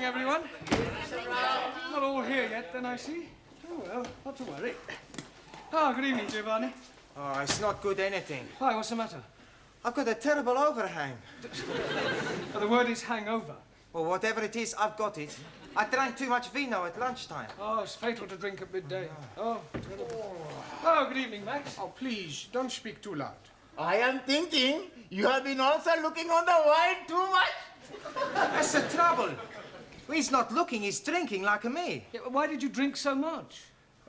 morning, everyone. Not all here yet, then, I see. Oh, well, not to worry. Ah, good evening, Giovanni. Oh, it's not good anything. Why, what's the matter? I've got a terrible overhang. Oh, the word is hangover. Well, whatever it is, I've got it. I drank too much vino at lunchtime. Oh, it's fatal to drink at midday. Oh, terrible. Oh, good evening, Max. Oh, please, don't speak too loud. I am thinking you have been also looking on the wine too much. That's the trouble. He's not looking, he's drinking like me. Yeah, why did you drink so much?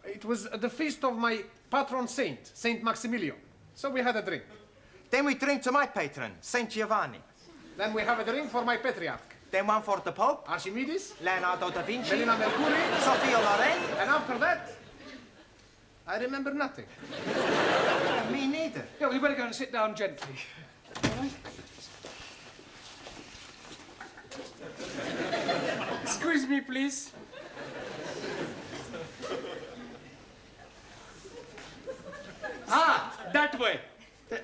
It was the feast of my patron saint, Saint Maximilian. So we had a drink. Then we drink to my patron, Saint Giovanni. Then we have a drink for my patriarch, Then one for the Pope, Archimedes, Leonardo da Vinci, Melina Mercury, Sophia Loren. and after that, I remember nothing. Me neither. Yeah, well, you better go and sit down gently. All right? Excuse me, please. That way.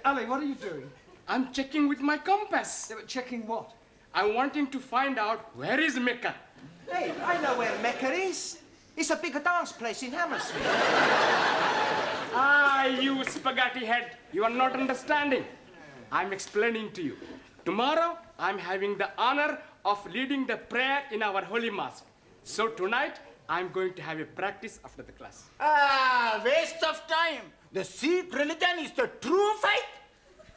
Ali, what are you doing? I'm checking with my compass. Yeah, but checking what? I'm wanting to find out where is Mecca. Hey, I know where Mecca is. It's a big dance place in Hammersmith. Ah, you spaghetti head. You are not understanding. I'm explaining to you. Tomorrow, I'm having the honor of leading the prayer in our holy mosque. So tonight, I'm going to have a practice after the class. Ah, waste of time. The Sikh religion is the true faith.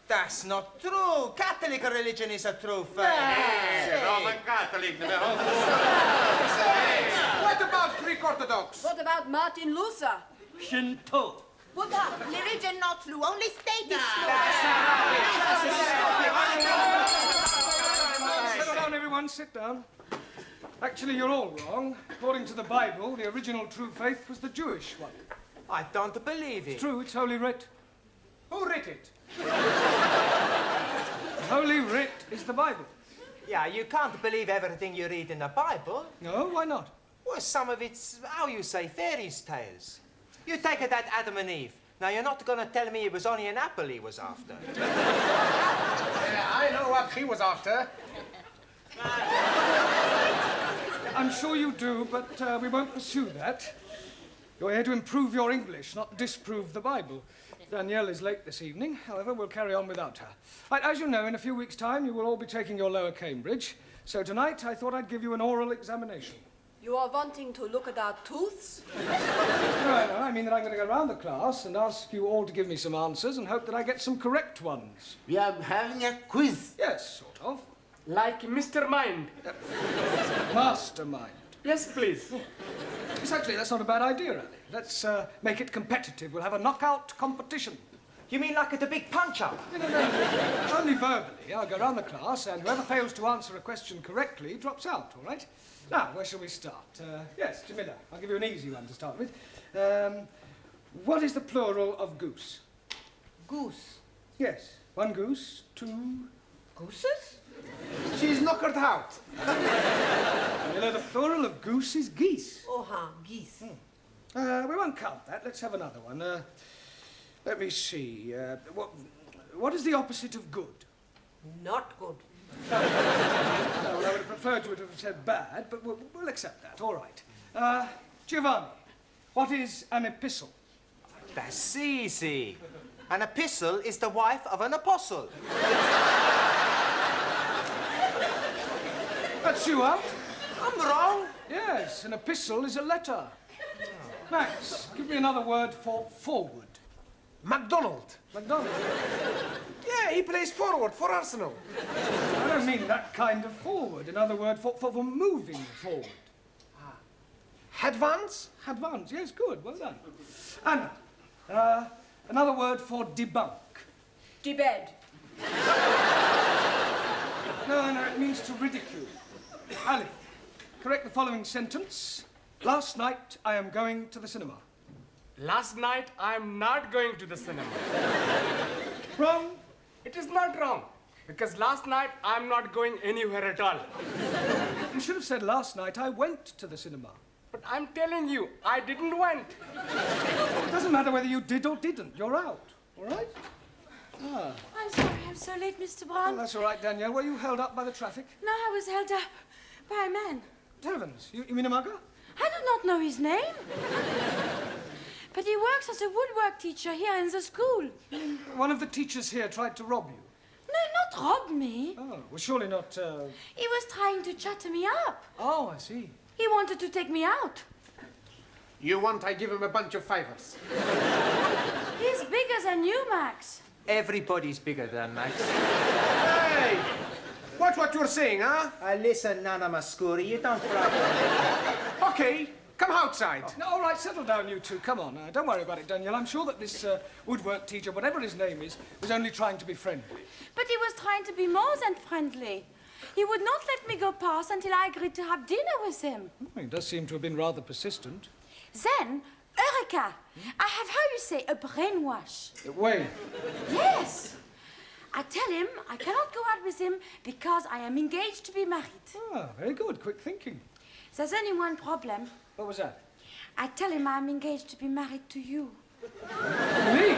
That's not true. Catholic religion is a true faith. Roman Catholic. What about Greek Orthodox? What about Martin Luther? Shinto. Buddha, religion not true, only state is true. Settle down, everyone, sit down. Actually, you're all wrong. According to the Bible, the original true faith was the Jewish one. I don't believe it. It's true, it's Holy Writ. Who wrote it? Holy Writ is the Bible. Yeah, you can't believe everything you read in the Bible. No, why not? Well, some of it's, how you say, fairy tales. You take it that Adam and Eve. Now, you're not going to tell me it was only an apple he was after. I know what he was after. I'm sure you do, but we won't pursue that. You're here to improve your English, not disprove the Bible. Danielle is late this evening. However, we'll carry on without her. Right, as you know, in a few weeks' time, you will all be taking your lower Cambridge. So tonight, I thought I'd give you an oral examination. You are wanting to look at our tooths? No, I mean that I'm going to go around the class and ask you all to give me some answers and hope that I get some correct ones. We are having a quiz. Yes, sort of. Like Mr. Mind. Mastermind. Yes, please. Yes, actually, that's not a bad idea, Ali. Let's make it competitive. We'll have a knockout competition. You mean like at the big punch-up? No. Only verbally. I'll go around the class, and whoever fails to answer a question correctly drops out, all right? Now, where shall we start? Yes, Jamila, I'll give you an easy one to start with. What is the plural of goose? Goose. Yes, one goose, two... Gooses? She's knockered out. You know, the plural of goose is geese. Geese. We won't count that. Let's have another one. Let me see. What is the opposite of good? Not good. No, well, I would have preferred you to have said bad, but we'll accept that. All right. Giovanni, what is an epistle? That's easy. An epistle is the wife of an apostle. That's you out. I'm wrong. Yes, an epistle is a letter. Max, give me another word for forward. MacDonald. McDonald. Yeah, he plays forward for Arsenal. I don't mean that kind of forward. Another word for moving forward. Advance? Advance, yes, good, well done. Anna, another word for debunk. Debed. No, it means to ridicule. Ali, correct the following sentence. Last night, I am going to the cinema. Last night, I'm not going to the cinema. Wrong. It is not wrong. Because last night, I'm not going anywhere at all. You should have said last night I went to the cinema. But I'm telling you, I didn't went. It doesn't matter whether you did or didn't. You're out, all right? I'm sorry I'm so late, Mr. Well, Brown. that's all right, Danielle. Were you held up by the traffic? No, I was held up by a man. Heavens, you mean a mugger? I do not know his name. But he works as a woodwork teacher here in the school. One of the teachers here tried to rob you. No, not rob me. Oh, well, surely not, He was trying to chatter me up. Oh, I see. He wanted to take me out. You want I give him a bunch of fivers? He's bigger than you, Max. Everybody's bigger than Max. Hey! Watch what you're saying, huh? Listen, Nana Mascuri, you don't frighten me. Okay, come outside. No, all right, settle down, you two. Come on. Don't worry about it, Danielle. I'm sure that this woodwork teacher, whatever his name is, was only trying to be friendly. But he was trying to be more than friendly. He would not let me go past until I agreed to have dinner with him. He does seem to have been rather persistent. Then, Eureka! I have, how you say, a brainwash. Wait. Yes! I tell him I cannot go out with him because I am engaged to be married. Ah, very good. Quick thinking. There's only one problem. What was that? I tell him I'm engaged to be married to you. Me?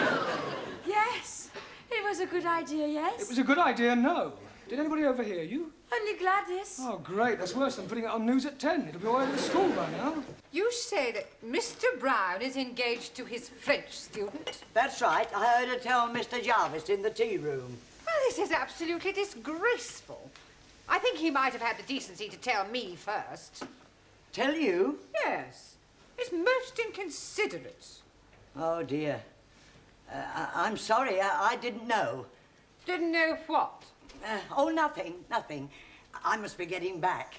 Yes. It was a good idea, yes? It was a good idea, no. Did anybody overhear you? Only Gladys. Oh, great. That's worse than putting it on news at 10. It'll be all over the school by now. You say that Mr. Brown is engaged to his French student? That's right. I heard her tell Mr. Jarvis in the tea room. Well, this is absolutely disgraceful. I think he might have had the decency to tell me first. Tell you? Yes. It's most inconsiderate. Oh, dear. I'm sorry. I didn't know. Didn't know what? Oh, nothing. I must be getting back.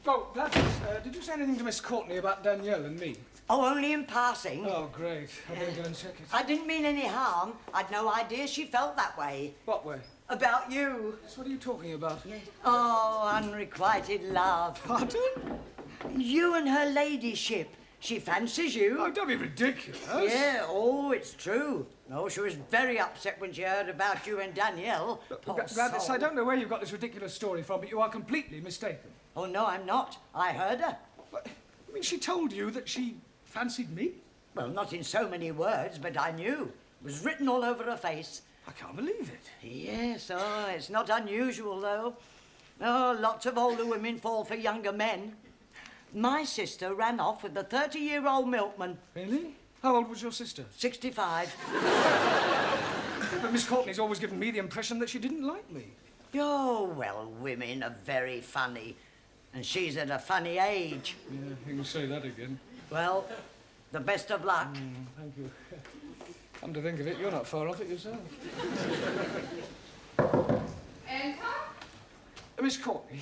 Oh, Gladys, did you say anything to Miss Courtney about Danielle and me? Oh, only in passing. Oh, great. I better go and check it. I didn't mean any harm. I'd no idea she felt that way. What way? About you. So what are you talking about? Oh, unrequited love. Pardon? You and her ladyship. She fancies you. Oh, don't be ridiculous. Yeah, oh, it's true. Oh, she was very upset when she heard about you and Danielle. Poor Gladys, soul. I don't know where you got this ridiculous story from, but you are completely mistaken. Oh, no, I'm not. I heard her. What? I mean, she told you that she fancied me? Well, not in so many words, but I knew. It was written all over her face. I can't believe it. Yes, oh, it's not unusual, though. Oh, lots of older women fall for younger men. My sister ran off with a 30-year-old milkman. Really? How old was your sister? 65. But Miss Courtney's always given me the impression that she didn't like me. Oh, well, women are very funny. And she's at a funny age. Yeah, you can say that again. Well, the best of luck. Thank you. Come to think of it, you're not far off it yourself. Enter? Miss Courtney.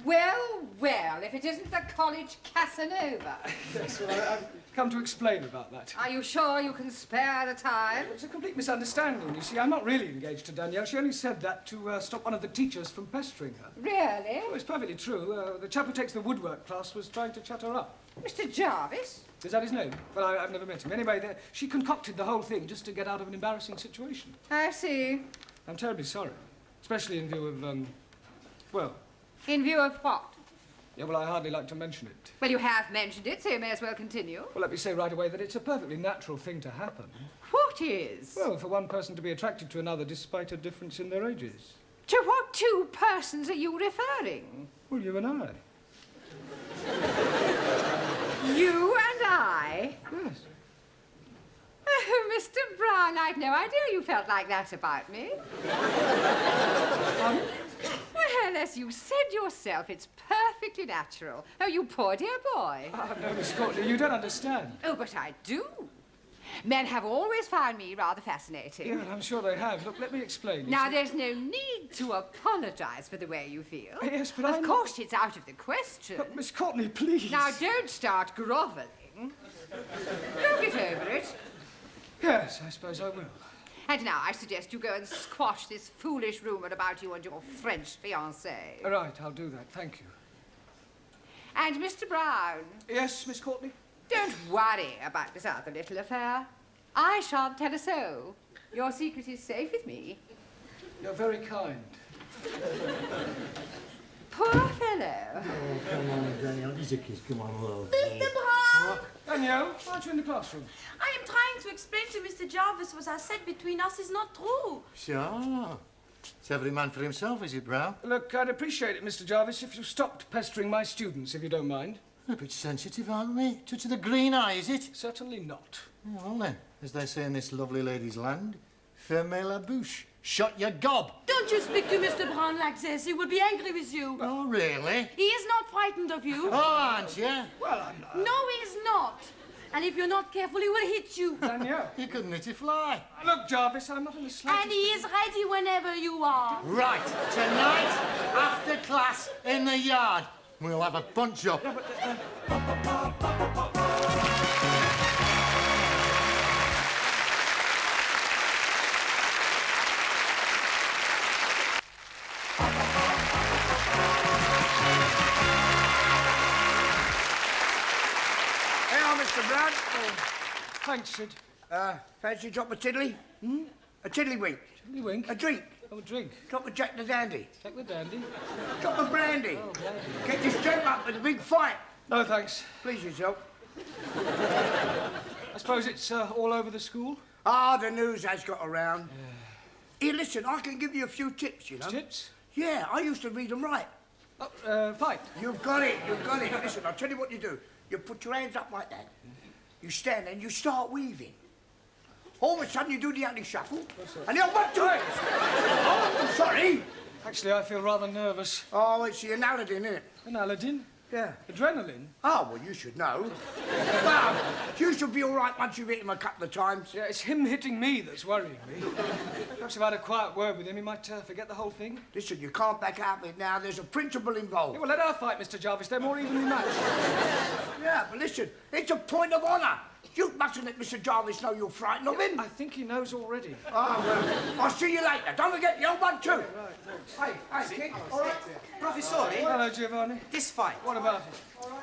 Well, well, if it isn't the college Casanova. Yes, well, I've come to explain about that. Are you sure you can spare the time? It's a complete misunderstanding. You see, I'm not really engaged to Danielle. She only said that to stop one of the teachers from pestering her. Really? Oh, it's perfectly true. The chap who takes the woodwork class was trying to chat her up. Mr. Jarvis? Is that his name? Well, I've never met him. Anyway, she concocted the whole thing just to get out of an embarrassing situation. I see. I'm terribly sorry. Especially in view of, well... In view of what? Yeah, well, I hardly like to mention it. Well, you have mentioned it, so you may as well continue. Well, let me say right away that it's a perfectly natural thing to happen. What is? Well, for one person to be attracted to another despite a difference in their ages. To what two persons are you referring? Well, you and I. You and I? Yes. Oh, Mr. Brown, I'd no idea you felt like that about me. Well, as you said yourself, it's perfectly natural. Oh, you poor dear boy. Oh, no, Miss Courtney, you don't understand. Oh, but I do. Men have always found me rather fascinating. Yeah, I'm sure they have. Look, let me explain. You Now, see- there's no need to apologize for the way you feel. Yes, but Of I'm course, it's out of the question. But, Miss Courtney, please. Now, don't start grovelling. Don't get over it. Yes, I suppose I will. And now I suggest you go and squash this foolish rumour about you and your French fiancée. Right, I'll do that. Thank you. And Mr. Brown, Yes, Miss Courtney? don't worry about this other little affair. I shan't tell a soul. Your secret is safe with me. You're very kind. Poor fellow. Oh, come on, Danielle. He's a kiss. Come on, love. Mr. Brown! Danielle, aren't you in the classroom? I am trying to explain to Mr. Jarvis what I said between us is not true. Sure. It's every man for himself, is it, Brown? Look, I'd appreciate it, Mr. Jarvis, if you stopped pestering my students, if you don't mind. A bit sensitive, aren't we? Touch of the green eye, is it? Certainly not. Yeah, well then, as they say in this lovely lady's land, fermez la bouche. Shut your gob. Don't you speak to Mr. Brown like this. He will be angry with you. Oh, really? He is not frightened of you. Oh, aren't you? Well, I'm not. No, he is not. And if you're not careful, he will hit you. Danielle. You couldn't hit a fly. Look, Jarvis, I'm not in the slightest... And he is ready whenever you are. Right, tonight, after class, in the yard, we'll have a punch-up. Mr. Brown. Oh, thanks, Sid. Fancy a drop of tiddly? A tiddlywink. Tiddlywink? A drink. Oh, a drink. Drop of Jack the Dandy. Take the dandy. Drop of brandy. Oh, brandy. Get this gent up with a big fight. No, thanks. Please yourself. I suppose it's all over the school? Ah, the news has got around. Here, listen, I can give you a few tips, you know. Tips? Yeah, I used to read and write. Oh, fine. You've got it, you've got it. Listen, I'll tell you what you do. You put your hands up like that. You stand and you start weaving. All of a sudden you do the ugly shuffle. And the old 1, 2. Oh, sorry. Actually, I feel rather nervous. Oh, it's the Aladdin, isn't it? An Aladdin? Yeah. Adrenaline? Oh, well, you should know. Well, you should be all right once you've hit him a couple of times. Yeah, it's him hitting me that's worrying me. Perhaps if I had a quiet word with him, he might forget the whole thing. Listen, you can't back out of it now. There's a principle involved. Yeah, well, let her fight, Mr. Jarvis. They're more evenly matched. Yeah, but listen, it's a point of honour. You mustn't let Mr. Jarvis know you're frightened of him. I think he knows already. Ah, well, I'll see you later. Don't forget the old 1, 2. Right, thanks. Hey, kid. All right. Professore, Hello, Giovanni. this fight. What about it?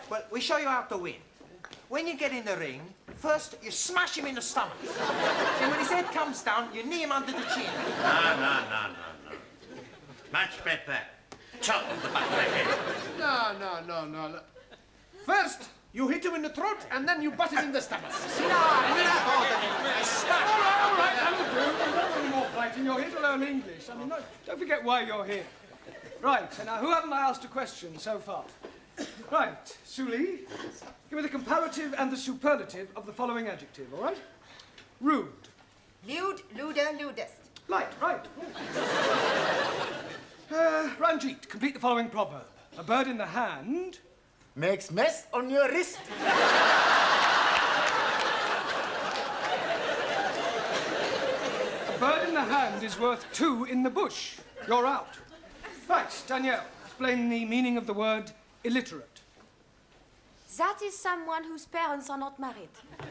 Well, we show you how to win. When you get in the ring, first you smash him in the stomach. Then when his head comes down, you knee him under the chin. No. Much better. Chop the back of the head. No. First, you hit him in the throat, and then you butt him in the stomach. All right, that'll do. Don't want any more fighting. You're here to learn English. I mean, don't forget why you're here. Right, so now, who haven't I asked a question so far? Right, Suli, give me the comparative and the superlative of the following adjective, all right? Rude. Lewd, luder, ludest. Right. Ranjit, complete the following proverb. A bird in the hand... Makes mess on your wrist. A bird in the hand is worth 2 in the bush. You're out. Right, Danielle, explain the meaning of the word illiterate. That is someone whose parents are not married.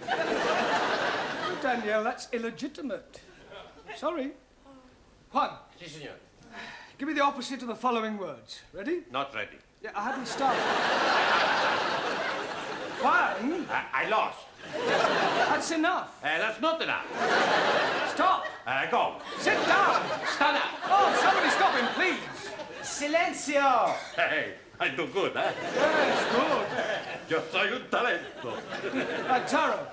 Oh, Danielle, that's illegitimate. Sorry. Juan. Si, senor. Give me the opposite of the following words. Ready? Not ready. Yeah, I hadn't started. Juan, I lost. that's enough. That's not enough. Stop. Go. Sit down. Stand up. Oh, somebody stop him, please. Silencio! Hey, I do good, eh? Yes, good. Yo soy un talento. Right, Taro.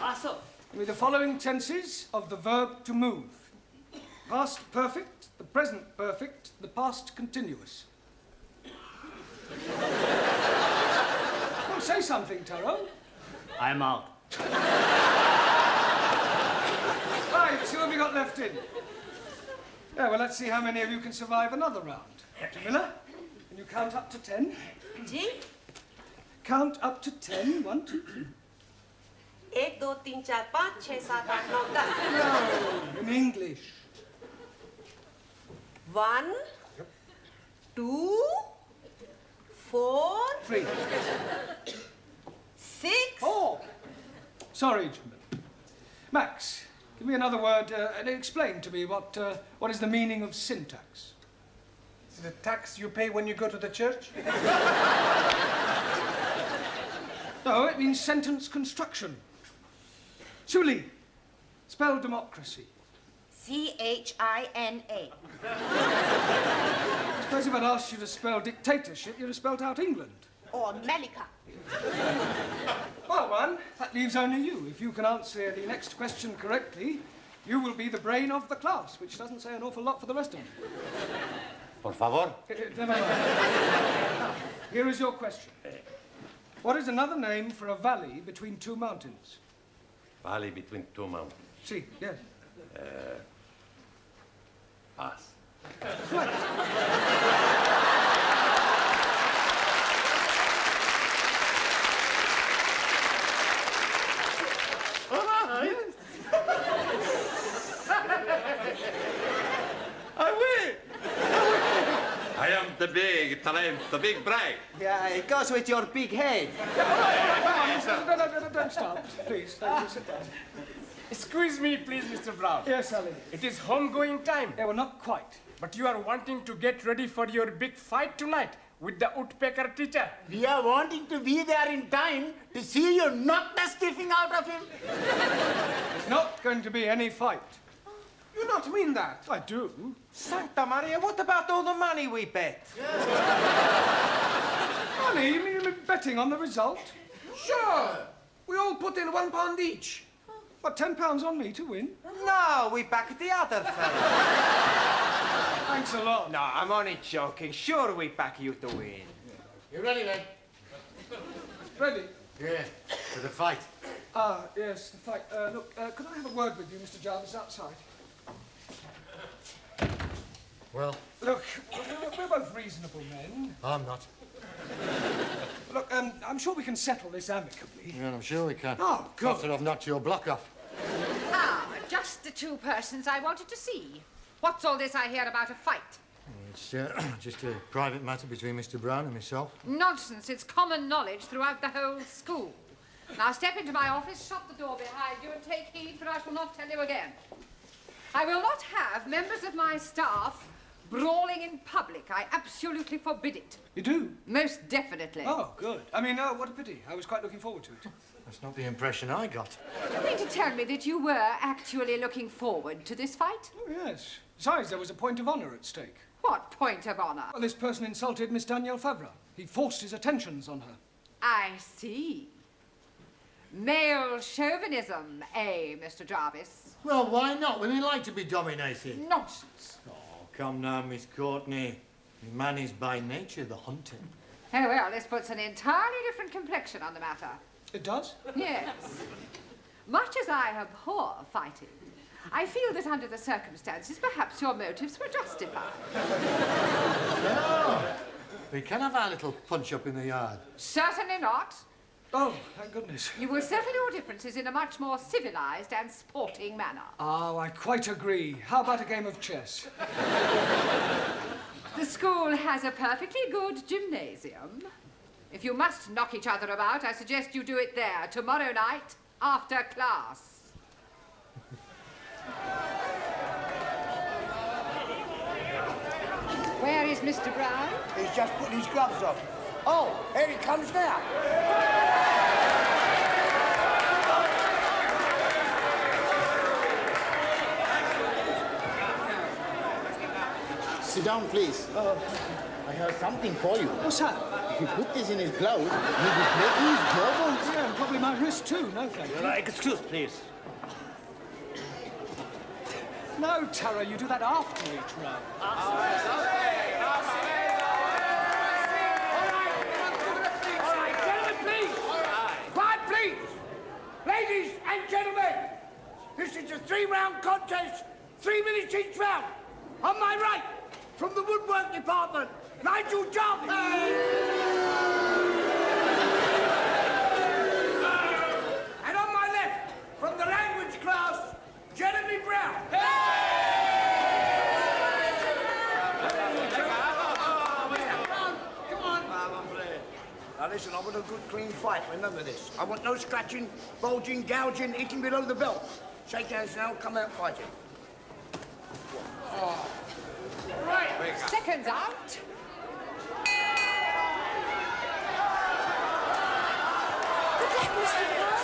Also, Give me the following tenses of the verb to move. Past perfect, the present perfect, the past continuous. Well, say something, Taro. I'm out. Right, who have you got left in? Yeah, well, let's see how many of you can survive another round. Dr. Miller, can you count up to 10? Ji Count up to 10. 1, 2, 3. 1 2 3 4 5 6 7 8 9 10 No, in English. 1 2 4 3. 6 4. Sorry, Jim. Max, give me another word and explain to me what is the meaning of syntax. Is it a tax you pay when you go to the church? No, it means sentence construction. Suli, spell democracy. CHINA. I suppose if I'd asked you to spell dictatorship, you'd have spelled out England. Or America. Well, one, that leaves only you. If you can answer the next question correctly, You will be the brain of the class, which doesn't say an awful lot for the rest of them. Por favor. Never mind. Now, here is your question. What is another name for a valley between two mountains? Valley between two mountains. See, yes. Pass. Right. I will. I am the big talent, the big brain. Yeah, it goes with your big head. No, don't start, please. Sit down. Excuse me, please, Mr. Brown. Yes, Sally. It is home-going time. Yeah, well, not quite. But you are wanting to get ready for your big fight tonight with the woodpecker teacher. We are wanting to be there in time to see you knock the stiffing out of him. There's not going to be any fight. You not mean that? I do. Santa Maria, what about all the money we bet? Money? You mean betting on the result? Sure. We all put in £1 each. What, £10 on me to win? No, we back the other fella. Thanks a lot. No, I'm only joking. Sure, we back you to win. You ready, then? Ready? Yeah, for the fight. Ah, yes, the fight. Look, could I have a word with you, Mr. Jarvis, outside? Well, Look, we're both reasonable men. I'm not. Look, I'm sure we can settle this amicably. Yeah, I'm sure we can. Oh, good. After I've knocked your block off. Ah, just the two persons I wanted to see. What's all this I hear about a fight? It's just a private matter between Mr. Brown and myself. Nonsense. It's common knowledge throughout the whole school. Now step into my office, shut the door behind you, and take heed, for I shall not tell you again. I will not have members of my staff brawling in public. I absolutely forbid it. You do? Most definitely. Oh, good. I mean, what a pity. I was quite looking forward to it. That's not the impression I got. Do you mean to tell me that you were actually looking forward to this fight? Oh, yes. Besides, there was a point of honour at stake. What point of honour? Well, this person insulted Miss Danielle Favre. He forced his attentions on her. I see. Male chauvinism, eh, Mr. Jarvis? Well, why not? Women like to be dominated. Nonsense. Oh, come now, Miss Courtney. Man is by nature the hunter. Oh, well, this puts an entirely different complexion on the matter. It does? Yes. Much as I abhor fighting, I feel that under the circumstances, perhaps your motives were justified. No. We can have our little punch-up in the yard. Certainly not. Oh, thank goodness. You will settle your differences in a much more civilized and sporting manner. Oh, I quite agree. How about a game of chess? The school has a perfectly good gymnasium. If you must knock each other about, I suggest you do it there tomorrow night after class. Where is Mr. Brown? He's just putting his gloves on. Oh, here he comes now. Sit down, please. I have something for you. What's that? If you put this in his gloves, you'll be breaking his jawbones. Yeah, and probably my wrist too. No, thank you. Excuse, please. No, Tara, you do that after each round. All right, gentlemen, please. Quiet, please. Ladies and gentlemen, this is a 3-round contest, 3 minutes each round. On my right, from the woodwork department, Nigel Jarvis. And on my left, from the language class, Jeremy Brown. Come on. Now listen, I want a good clean fight, remember this. I want no scratching, bulging, gouging, eating below the belt. Shake hands now, come out fighting. Right, seconds out. Good luck, Mr. Brown.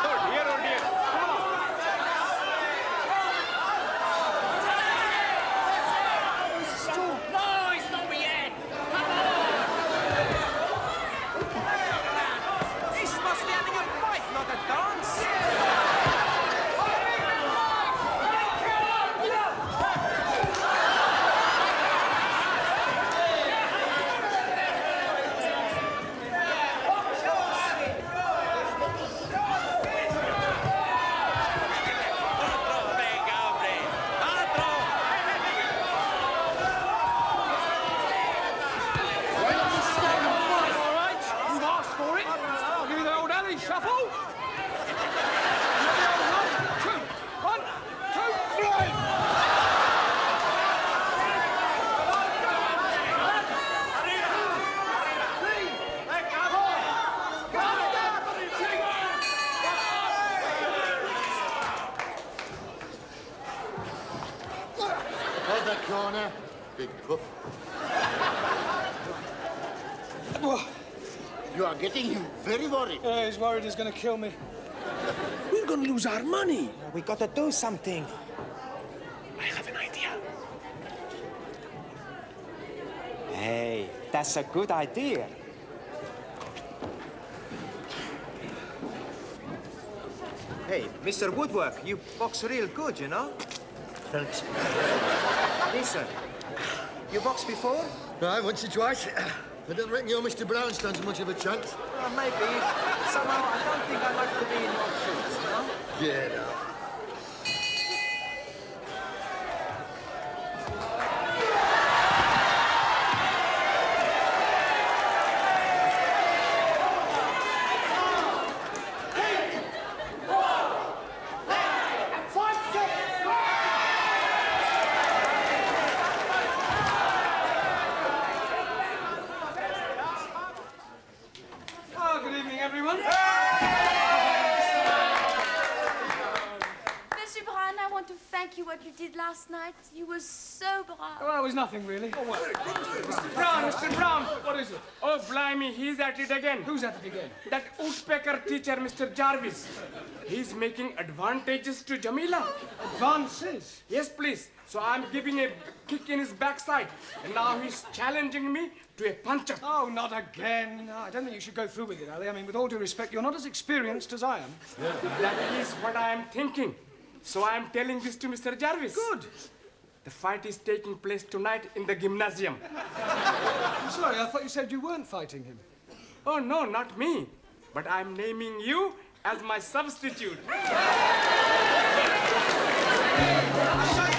Oh dear, oh dear. No, it's not me yet. Come on. corner. Big puff. You are getting him very worried. He's worried he's going to kill me. We're going to lose our money. We got to do something. I have an idea. Hey, that's a good idea. Hey, Mr. Woodwork, you box real good, you know? Thanks. Listen, you boxed before? Right, once or twice. I don't reckon your Mr. Brown stands much of a chance. Well, maybe. Somehow, I don't think I'd like to be in your shoes, you know? Yeah, no. Good evening, everyone. Monsieur Brown, I want to thank you what you did last night. You were so brave. Well, it was nothing, really. Oh, well. Mr. Brown. What is it? Oh, blimey, he's at it again. Who's at it again? That woodpecker teacher, Mr. Jarvis. He's making advantages to Jamila. Advances? Yes, please. So I'm giving a kick in his backside. And now he's challenging me to a punch-up. Oh, not again. No, I don't think you should go through with it, Ali. I mean, with all due respect, you're not as experienced as I am. That is what I am thinking. So I'm telling this to Mr. Jarvis. Good. The fight is taking place tonight in the gymnasium. I'm sorry, I thought you said you weren't fighting him. Oh, no, not me. But I'm naming you as my substitute. I'll show you